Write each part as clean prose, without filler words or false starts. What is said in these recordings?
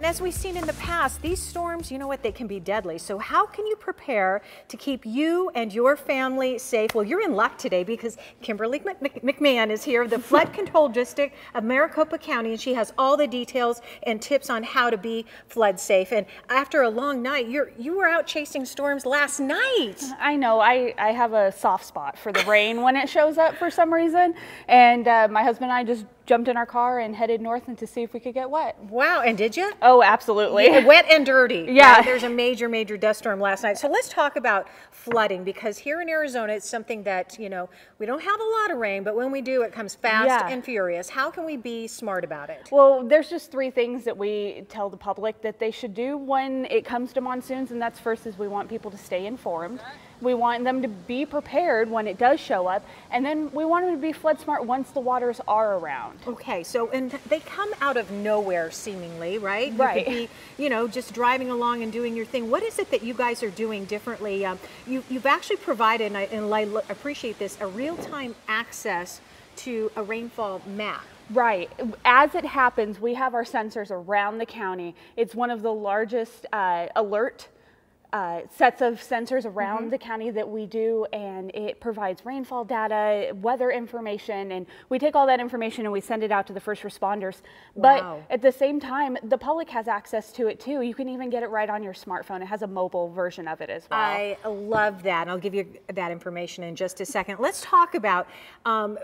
As we've seen in the past, these storms, you know what, they can be deadly. So how can you prepare to keep you and your family safe? Well, you're in luck today because Kimberly McMahon is here, the Flood Control District of Maricopa County, and she has all the details and tips on how to be flood safe. And after a long night, you were out chasing storms last night. I know, I have a soft spot for the rain when it shows up for some reason. And my husband and I just jumped in our car and headed north and to see if we could get wet. Wow, and did you? Oh, absolutely. Yeah, wet and dirty. Yeah. There's a major dust storm last night. So let's talk about flooding, because here in Arizona, it's something that, you know, we don't have a lot of rain, but when we do, it comes fast and furious. How can we be smart about it? Well, there's just three things that we tell the public that they should do when it comes to monsoons, and that's first is we want people to stay informed. We want them to be prepared when it does show up, and then we want them to be flood smart once the waters are around. Okay, so and they come out of nowhere seemingly, right? Right. You could be, you know, just driving along and doing your thing. What is it that you guys are doing differently? You've actually provided, and I appreciate this, a real-time access to a rainfall map. Right. As it happens, we have our sensors around the county. It's one of the largest alert sets of sensors around the county that we do, and it provides rainfall data, weather information, and we take all that information and we send it out to the first responders. Wow. But at the same time, the public has access to it too. You can even get it right on your smartphone. It has a mobile version of it as well. I love that. I'll give you that information in just a second. Let's talk about,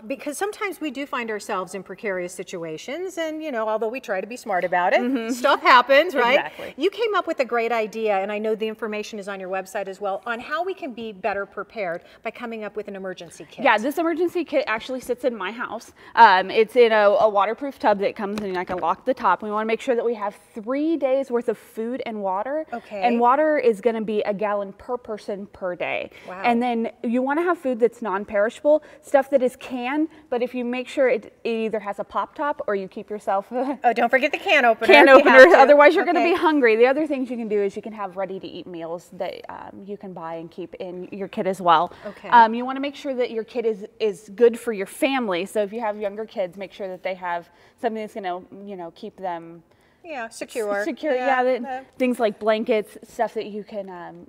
because sometimes we do find ourselves in precarious situations, and, you know, although we try to be smart about it, stuff happens, right? Exactly. You came up with a great idea, and I know the information is on your website as well, on how we can be better prepared by coming up with an emergency kit. Yeah, this emergency kit actually sits in my house. It's in a waterproof tub that comes and I can lock the top. We want to make sure that we have 3 days worth of food and water. Okay. And water is going to be a gallon per person per day. Wow. And then you want to have food that's non-perishable, stuff that is canned, but if you make sure it either has a pop top or you keep yourself oh, don't forget the can opener. Otherwise you're going to be hungry. The other things you can do is you can have ready-to-eat meals that you can buy and keep in your kit as well. Okay. You want to make sure that your kit is good for your family. So if you have younger kids, make sure that they have something that's going to, you know, keep them secure. Things like blankets, stuff that you can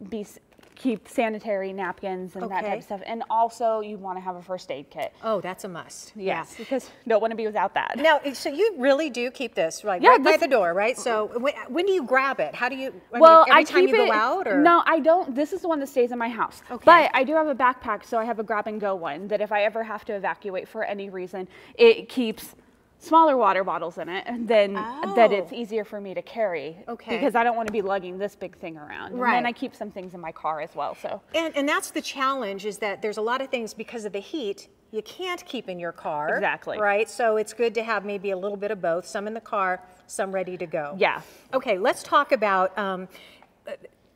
keep sanitary napkins and that type of stuff. And also you want to have a first aid kit. Oh, that's a must. Yes, because you don't want to be without that. Now, so you really do keep this right by the door, right? So when do you grab it? How do you, every time you go out? Or? No, I don't. This is the one that stays in my house. Okay. But I do have a backpack, so I have a grab and go one that if I ever have to evacuate for any reason, it keeps smaller water bottles in it, and then that it's easier for me to carry. Okay. Because I don't want to be lugging this big thing around. Right. And then I keep some things in my car as well. So. And that's the challenge, is that there's a lot of things because of the heat you can't keep in your car. Exactly. Right. So it's good to have maybe a little bit of both, some in the car, some ready to go. Yeah. Okay. Let's talk about.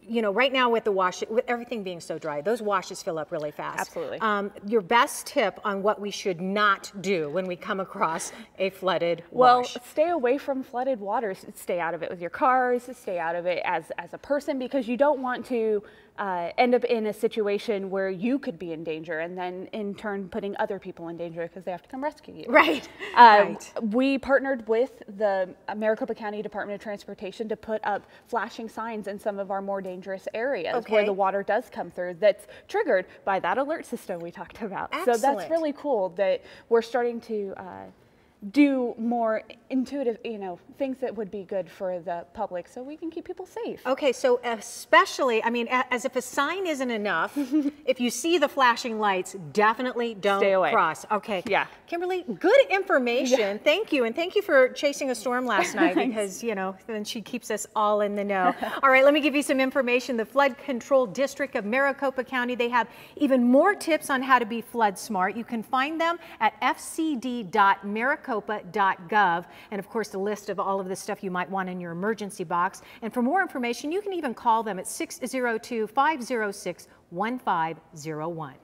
You know, right now with the wash, with everything being so dry, those washes fill up really fast. Absolutely. Your best tip on what we should not do when we come across a flooded wash? Well, stay away from flooded waters. Stay out of it with your cars. Stay out of it as a person, because you don't want to end up in a situation where you could be in danger, and then in turn putting other people in danger because they have to come rescue you. Right. We partnered with the Maricopa County Department of Transportation to put up flashing signs in some of our more dangerous areas where the water does come through, that's triggered by that alert system we talked about. Excellent. So that's really cool that we're starting to do more intuitive, you know, things that would be good for the public so we can keep people safe. Okay, so especially, I mean, as if a sign isn't enough, if you see the flashing lights, definitely don't stay away. Cross. Okay. Yeah. Kimberly, good information. Yeah. Thank you. And thank you for chasing a storm last night, because, you know, then she keeps us all in the know. All right, let me give you some information. The Flood Control District of Maricopa County, they have even more tips on how to be flood smart. You can find them at fcd.maricopa.gov, and of course the list of all of the stuff you might want in your emergency box. And for more information, you can even call them at 602-506-1501.